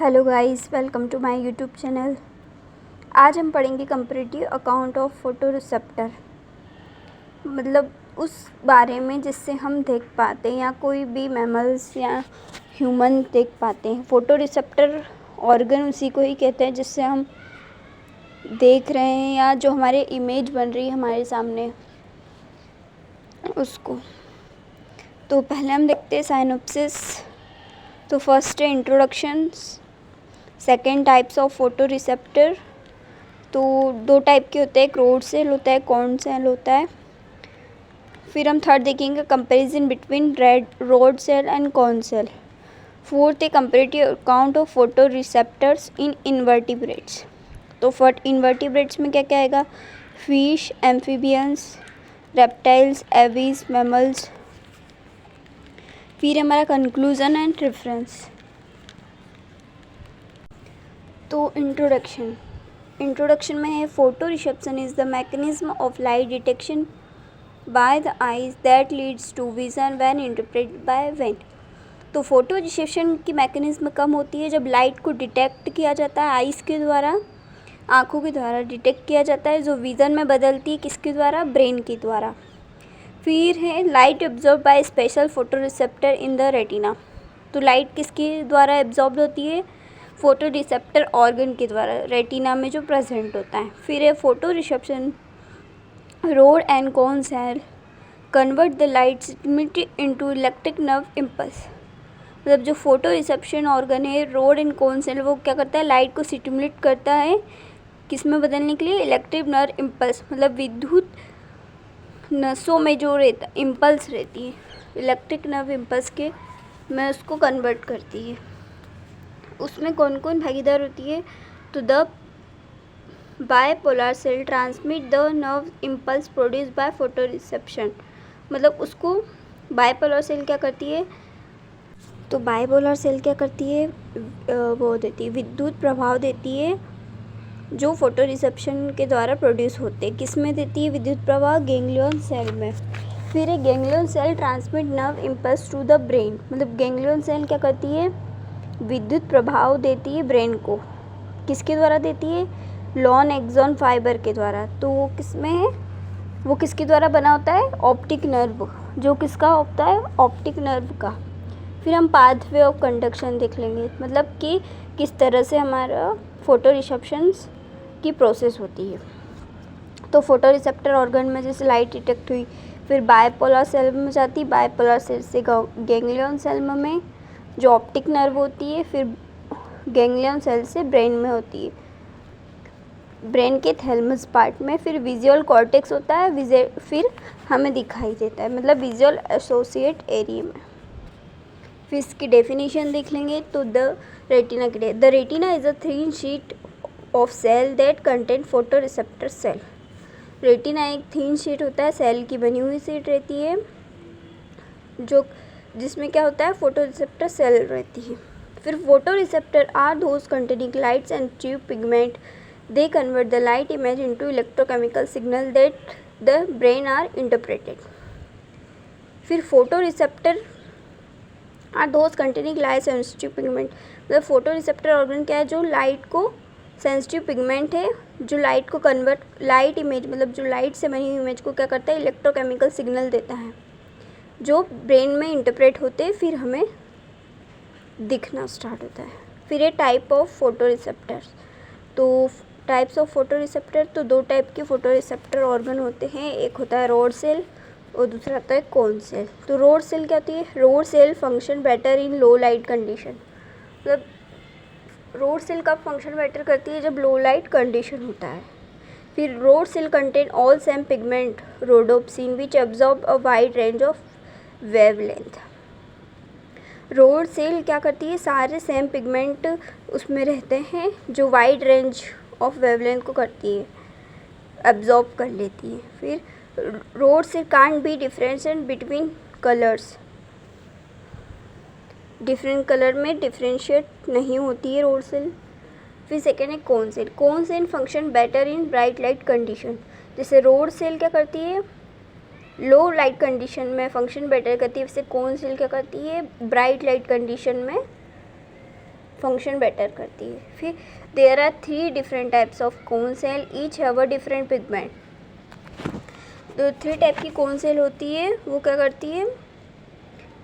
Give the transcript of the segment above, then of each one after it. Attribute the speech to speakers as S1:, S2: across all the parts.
S1: Hello guys, welcome to my YouTube channel. आज हम पढ़ेंगे comparative account of photo receptor, मतलब उस बारे में जिससे हम देख पाते हैं या कोई भी मैमल्स या ह्यूमन देख पाते हैं। फोटो रिसेप्टर ऑर्गन उसी को ही कहते हैं जिससे हम देख रहे हैं या जो हमारे इमेज बन रही है हमारे सामने उसको। तो पहले हम देखते हैं साइनोप्सिस। तो फर्स्ट है introductions, second types of photo receptor. तो दो टाइप के होते हैं, एक रोड सेल होता है, कॉन सेल होता है। फिर हम थर्ड देखेंगे comparison between rod cell and cone cell. Fourth है comparative account of photoreceptors in invertebrates. तो फट इनवर्टिब्रेट्स में क्या क्या आएगा? Fish, amphibians, reptiles, aves, mammals. फिर हमारा कंक्लूजन एंड रेफरेंस। तो इंट्रोडक्शन में है photo reception is the mechanism of light detection by the eyes that leads to vision when interpreted by mind. तो फोटो रिसेप्शन की मैकेनिज्म कम होती है जब लाइट को डिटेक्ट किया जाता है आइज़ के द्वारा, आँखों के द्वारा डिटेक्ट किया जाता है, जो विज़न में बदलती है किसके द्वारा? ब्रेन के द्वारा। फिर है light absorb by special photo receptor in the retina. तो लाइट किसके द्वारा एब्जॉर्ब होती है? फोटो रिसेप्टर ऑर्गन के द्वारा, रेटिना में जो प्रेजेंट होता है। फिर है photo reception rod and cone cell convert the light signal into electric nerve impulse. मतलब जो फोटो रिसेप्शन ऑर्गन है रोड एंड कोन सेल, वो क्या करता है? लाइट को स्टिमुलेट करता है किस में बदलने के लिए? इलेक्ट्रिक नर्व इम्पल्स, मतलब विद्युत नसों में जो इम्पल्स रहती है, इलेक्ट्रिक नर्व इम्पल्स के में उसको कन्वर्ट करती है। उसमें कौन कौन भागीदार होती है? तो the bipolar cell transmit the nerve impulse produce by photo reception. मतलब उसको बायपोलर सेल क्या करती है? तो बायपोलर सेल क्या करती है? वो देती है, विद्युत प्रभाव देती है जो फोटो रिसेप्शन के द्वारा प्रोड्यूस होते हैं। किस में देती है विद्युत प्रभाव? गैंग्लियन सेल में। फिर एक ganglion cell transmit nerve impulse to the brain. मतलब गैंग्लियन सेल क्या करती है? विद्युत प्रभाव देती है ब्रेन को। किसके द्वारा देती है? लॉन एक्सॉन फाइबर के द्वारा। तो वो किस में है? वो किसके द्वारा बना होता है? ऑप्टिक नर्व, जो किसका होता है? ऑप्टिक नर्व का। फिर हम पाथवे ऑफ कंडक्शन देख लेंगे, मतलब कि किस तरह से हमारा फोटो रिसेप्शंस की प्रोसेस होती है। तो फोटो रिसेप्टर ऑर्गन में जैसे लाइट डिटेक्ट हुई, फिर बायपोलर सेल में जाती, बायपोलर सेल से गैंग्लियन सेल में जो ऑप्टिक नर्व होती है, फिर गैंग्लियन सेल से ब्रेन में होती है, ब्रेन के थैलेमस पार्ट में। फिर विजुअल कॉर्टेक्स होता है, फिर हमें दिखाई देता है, मतलब विजुअल एसोसिएट एरिया में। फिर इसकी डेफिनेशन देख लेंगे। तो the retina is a thin sheet of cell that contain photo receptor cell. Retina एक थिन शीट होता है, सेल की बनी हुई शीट रहती है जो जिसमें क्या होता है? फोटो रिसेप्टर सेल रहती है। फिर photo receptor are those containing lights and tube pigment, they convert the light image into electrochemical signal that the brain are interpreted. फिर photo receptor are those containing light sensitive pigment, मतलब photo receptor organ क्या है? जो light को sensitive pigment है, जो light को convert, light image मतलब जो लाइट से बनी हुई इमेज को क्या करता है? इलेक्ट्रोकेमिकल सिग्नल देता है जो ब्रेन में इंटरप्रेट होते हैं, फिर हमें दिखना स्टार्ट होता है। फिर ये टाइप ऑफ फोटो रिसेप्टर्स। तो टाइप्स ऑफ फोटो रिसेप्टर, तो दो टाइप के फोटो रिसेप्टर ऑर्गन होते हैं, एक होता है रोड सेल और दूसरा होता है कोन सेल। तो रोड सेल क्या होती है? Rod cell function better in low light condition. मतलब रोड सेल का फंक्शन बेटर करती है जब लो लाइट कंडीशन होता है। फिर rod cell contain all same pigment rhodopsin which absorb a wide range of wavelength. Rod cell क्या करती है? सारे सेम पिगमेंट उसमें रहते हैं जो वाइड रेंज ऑफ वेवलेंथ को करती है, एब्जॉर्ब कर लेती है। फिर rod cell can't be differentiate between colours, different colour में डिफरेंशिएट नहीं होती है रोड सेल। फिर सेकेंड है cone cell. Cone cell function better in bright light condition. जैसे रोड सेल क्या करती है? लो लाइट कंडीशन में फंक्शन बेटर करती है, वैसे कोन सेल क्या करती है? ब्राइट लाइट कंडीशन में फंक्शन बेटर करती है। फिर there are 3 different types of cone cell, each have a different pigment. तो 3 टाइप की कोन सेल होती है, वो क्या करती है,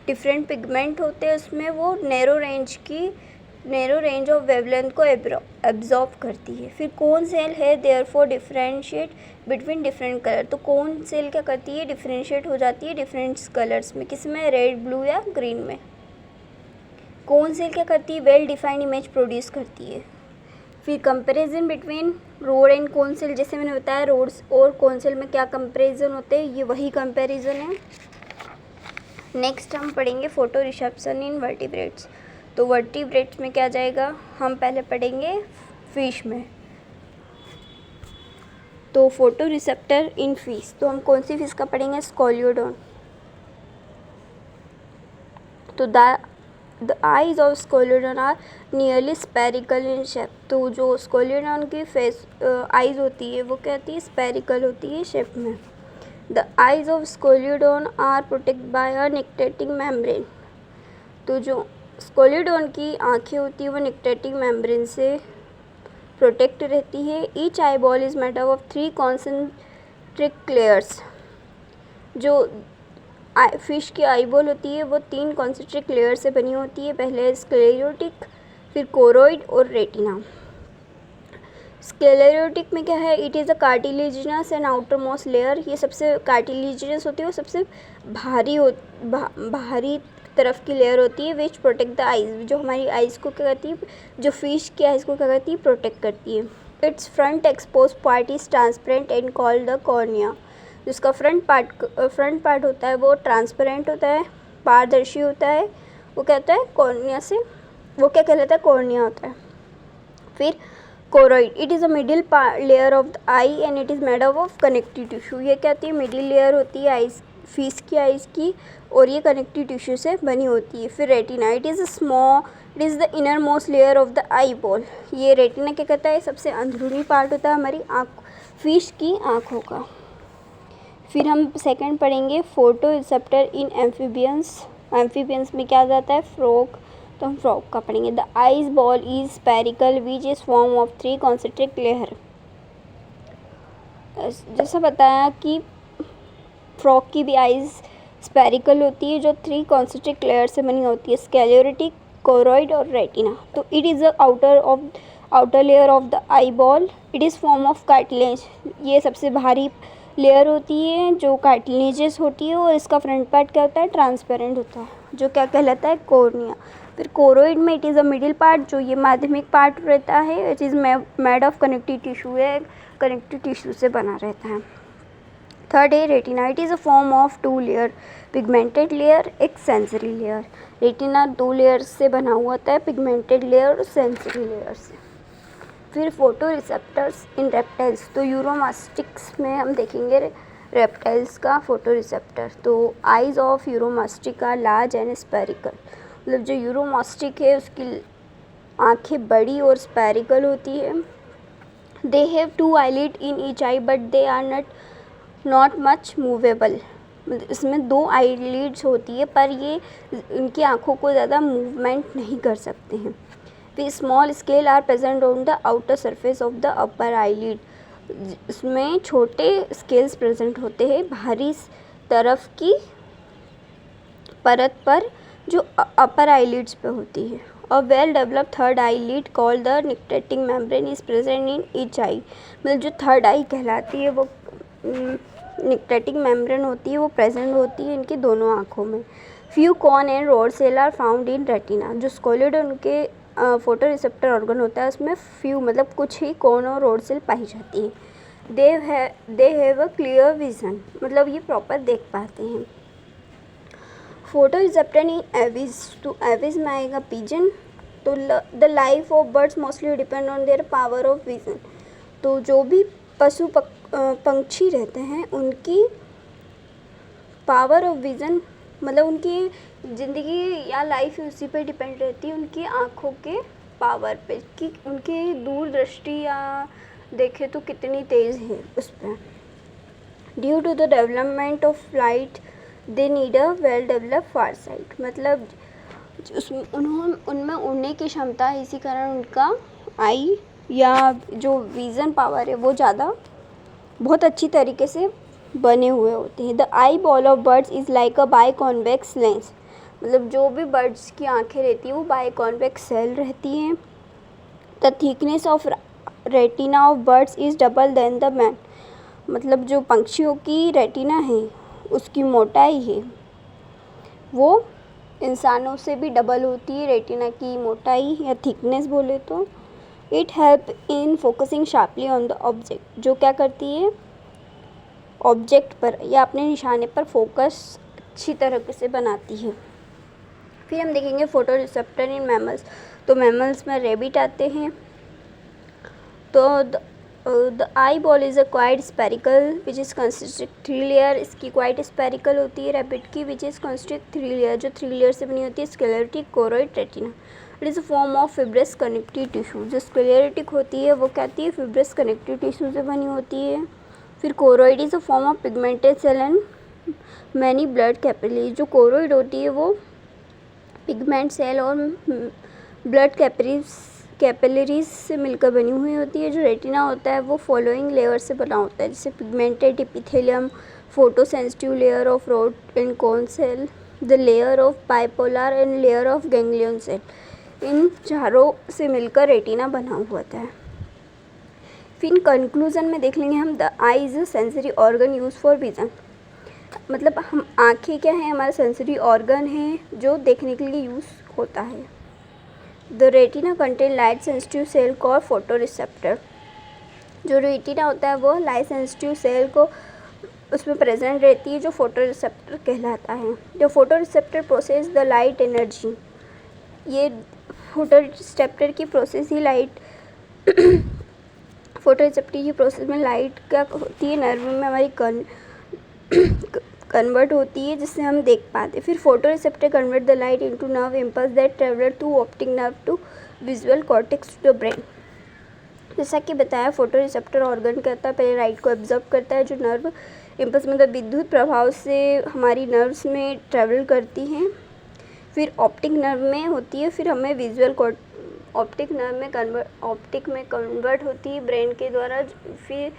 S1: डिफरेंट पिगमेंट होते हैं उसमें, वो नैरो रेंज ऑफ वेवलेंथ को एब्जॉर्ब करती है। फिर कोन सेल है therefore differentiate between different colour. तो कोन सेल क्या करती है, डिफरेंशिएट हो जाती है डिफरेंट कलर्स में, किस में, रेड, ब्लू या ग्रीन में। कोन सेल क्या करती है, वेल डिफाइंड इमेज प्रोड्यूस करती है। फिर comparison between rod and cone cell, जैसे मैंने बताया रोड्स और कोन सेल में क्या कंपैरिजन होते हैं, ये वही कंपैरिजन है। नेक्स्ट हम पढ़ेंगे फोटो रिसेप्शन इन वर्टिब्रेट्स। तो वर्टिब्रेट्स में क्या जाएगा, हम पहले पढ़ेंगे फिश में। तो फोटो रिसेप्टर इन फिश, तो हम कौन सी फिश का पढ़ेंगे, स्कोलियोडॉन। तो the eyes of Scoliodon are nearly spherical in shape. तो जो स्कोलियोडॉन की फेस आईज होती है वो क्या होती है, स्पेरिकल होती है शेप में। The eyes of Scoliodon are protect by a nictitating membrane. तो जो स्कोलियोडॉन की आँखें होती है वो निक्टेटिंग मेम्ब्रेन से प्रोटेक्ट रहती है। Each eye ball is made up of 3 concentric layers. जो फिश की आई बॉल होती है वो 3 कॉन्सेंट्रिक लेयर से बनी होती है। पहले स्क्लेरोटिक, फिर कोरोइड और रेटिना। स्क्लेरोटिक में क्या है, it is a cartilaginous and outer most layer. ये सबसे कार्टिलेजिनस होती है, वो सबसे भारी तरफ की लेयर होती है। विच प्रोटेक्ट द आइज़, जो हमारी आइज़ को क्या करती है, जो फिश की आइज़ को क्या करती है, प्रोटेक्ट करती है। It's front expose part is transparent and called the cornea. जिसका फ्रंट पार्ट होता है वो ट्रांसपेरेंट होता है, पारदर्शी होता है, वो कहता है कॉर्निया से, वो क्या कहलाता है, कॉर्निया होता है। फिर choroid, it is a middle layer of the I and it is made up of connective tissue. ये क्या होती है, मिडिल लेयर होती है आइज़, फिश की आइज़ की, और ये कनेक्टिव टिश्यू से बनी होती है। फिर retina, it is the inner most layer of the eye ball. ये रेटिना क्या कहता है, सबसे अंदरूनी पार्ट होता है हमारी फिश की आँखों का। फिर हम सेकंड पढ़ेंगे photo receptor in amphibians. Amphibians में क्या जाता है, फ्रॉग, तो हम फ्रॉग का पढ़ेंगे। The eyes ball is spherical which is form of 3 concentric layer. जैसा बताया कि फ्रॉग की भी आइज स्पेरिकल होती है, जो 3 कॉन्सेंट्रिक लेयर से बनी होती है, स्क्लेरोटिक, कोरोइड और रेटिना। तो it is the outer layer of the eye ball, it is form of cartilage. ये सबसे भारी लेयर होती है जो कार्टिलेजेस होती है, और इसका फ्रंट पार्ट क्या होता है, ट्रांसपेरेंट होता है, जो क्या कहलाता है, कॉर्निया। फिर कोरोइड में it is a middle part, जो ये माध्यमिक पार्ट रहता है, it is made of connective tissue, है कनेक्टिव टिश्यू से बना रहता है। थर्ड है retina, it is a form of 2 layer, pigmented layer, एक सेंसरी लेयर। रेटिना 2 लेयर से बना हुआ होता है, पिगमेंटेड लेयर और सेंसरी लेयर से। फिर फोटो रिसेप्टर्स इन रेप्टाइल्स, तो यूरोमास्टिक्स में हम देखेंगे रेप्टाइल्स का फोटो रिसेप्टर। तो eyes of Uromastix are large and spherical. मतलब जो यूरोमास्टिक है उसकी आँखें बड़ी और स्पेरिकल होती है। They have 2 eyelid in each eye but they are not much movable. इसमें 2 आईलिड्स होती है पर ये उनकी आँखों को ज़्यादा मूवमेंट नहीं कर सकते हैं। फिर small scale are present on the outer surface of the upper eyelid. इसमें छोटे स्केल्स प्रेजेंट होते हैं बाहरी तरफ की परत पर, जो अपर आईलिड्स पे होती है। और well developed third eyelid called the nictitating membrane is present in each eye. मतलब जो थर्ड आई कहलाती है वो निक्टेटिंग मेम्ब्रेन होती है, वो प्रेजेंट होती है इनकी दोनों आँखों में। Few cone and rod cell are found in retina. जो स्कोलियोडॉन के फोटो रिसेप्टर ऑर्गन होता है उसमें फ्यू मतलब कुछ ही कॉन और रोड सेल पाई जाती है। They have a clear vision, मतलब ये प्रॉपर देख पाते हैं। फोटो रिसेप्टर इन एविज, तो एविज में आएगा पिजन। तो the life of birds mostly depend on their power of vision. तो जो भी पशु पंछी रहते हैं उनकी पावर ऑफ विज़न, मतलब उनकी ज़िंदगी या लाइफ उसी पे डिपेंड रहती है, उनकी आँखों के पावर पे, कि उनकी दूरदृष्टि या देखें तो कितनी तेज़ है उस पर। Due to the development of light they need a well developed far sight. मतलब उनमें उड़ने की क्षमता है, इसी कारण उनका आई या जो विज़न पावर है वो ज़्यादा बहुत अच्छी तरीके से बने हुए होते हैं। The eye ball of birds is like a by convex lens, मतलब जो भी बर्ड्स की आँखें रहती हैं वो बाई कॉन्वेक्स सेल रहती हैं। The thickness of retina of birds is double than the man, मतलब जो पंछियों की रेटिना है उसकी मोटाई है वो इंसानों से भी डबल होती है, रेटिना की मोटाई या थिकनेस बोले तो। It help in focusing sharply on the object, जो क्या करती है ऑब्जेक्ट पर या अपने निशाने पर फोकस अच्छी तरीके से बनाती है। फिर हम देखेंगे फोटो रिसेप्टर इन मैमल्स। तो मैमल्स में रेबिट आते हैं। तो the eye ball is a quite spherical which is consisting 3 layer, इसकी क्वाइट स्पेरिकल होती है रैबिट की, विच इज़ कंसिस्टिंग 3 लेयर, जो 3 लेयर से बनी होती है। Sclerotic, choroid, retina. It is a form of fibrous connective tissue, जो स्क्लेरोटिक होती है वो कहती है फिब्रस कनेक्टिव टिश्यू से बनी होती है। फिर choroid is a form of pigmented cell and many blood capillaries, जो कोरोइड होती है वो पिगमेंट सेल और ब्लड कैपिलरीज से मिलकर बनी हुई होती है। जो रेटिना होता है वो फॉलोइंग लेयर से बना होता है, जैसे pigmented epithelium, photosensitive layer of rod and cone cell, the layer of bipolar and layer of ganglion cell. इन चारों से मिलकर रेटिना बना हुआ होता है। फिर कंक्लूजन में देख लेंगे हम, the I is a sensory organ use for vision, मतलब हम आँखें क्या है, हमारा सेंसरी ऑर्गन है जो देखने के लिए यूज़ होता है। The retina contain light sensitive cell called photo receptor, जो रेटिना होता है वो लाइट सेंसिटिव सेल को उसमें प्रेजेंट रहती है जो फोटो रिसेप्टर कहलाता है। जो photo receptor process the light energy, ये फोटो रिसेप्टर की प्रोसेस ही लाइट फोटो रिसेप्टर की प्रोसेस में लाइट क्या होती है, नर्व में हमारी कन्वर्ट होती है जिससे हम देख पाते। फिर photo receptor convert the light into nerve impulse that travel to optic nerve to visual cortex to the brain. जैसा कि बताया फोटो रिसेप्टर ऑर्गन कहता है पहले लाइट को एब्जॉर्ब करता है, जो नर्व इम्पल्स मतलब विद्युत प्रभाव से हमारी नर्व्स में ट्रेवल करती हैं, फिर ऑप्टिक नर्व में होती है, फिर हमें विजुअल ऑप्टिक नर्व में कन्वर्ट होती है ब्रेन के द्वारा, फिर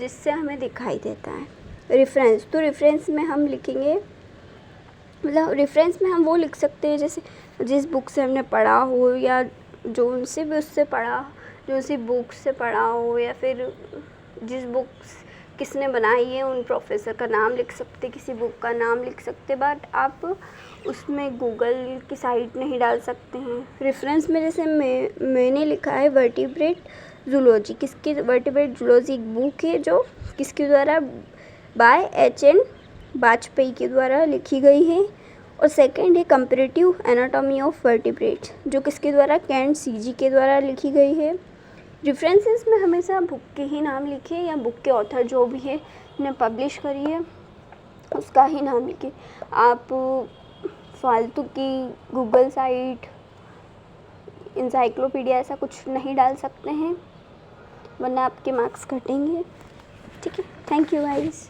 S1: जिससे हमें दिखाई देता है। रेफरेंस, तो रेफरेंस में हम लिखेंगे, मतलब रेफरेंस में हम वो लिख सकते हैं जैसे जिस बुक से हमने पढ़ा हो या जो उनसे भी उससे पढ़ा, जो उसी बुक से पढ़ा हो, या फिर जिस बुक किसने बनाई है उन प्रोफेसर का नाम लिख सकते, किसी बुक का नाम लिख सकते, बट आप उसमें गूगल की साइट नहीं डाल सकते हैं। रेफरेंस में जैसे मैंने लिखा है वर्टिब्रेट जूलॉजी, किसकी वर्टिब्रेट जूलॉजी एक बुक है जो किसके द्वारा बाय H.N. वाजपेयी के द्वारा लिखी गई है। और सेकंड है कंपैरेटिव एनाटॉमी ऑफ वर्टिब्रेट्स, जो किसके द्वारा केंट C.G. के द्वारा लिखी गई है। रेफरेंसेस में हमेशा बुक के ही नाम लिखें या बुक के ऑथर जो भी है ने पब्लिश करी है उसका ही नाम लिखें। आप फालतू की गूगल साइट, इंसाइक्लोपीडिया ऐसा कुछ नहीं डाल सकते हैं वरना आपके मार्क्स कटेंगे। ठीक है, थैंक यू गाइस।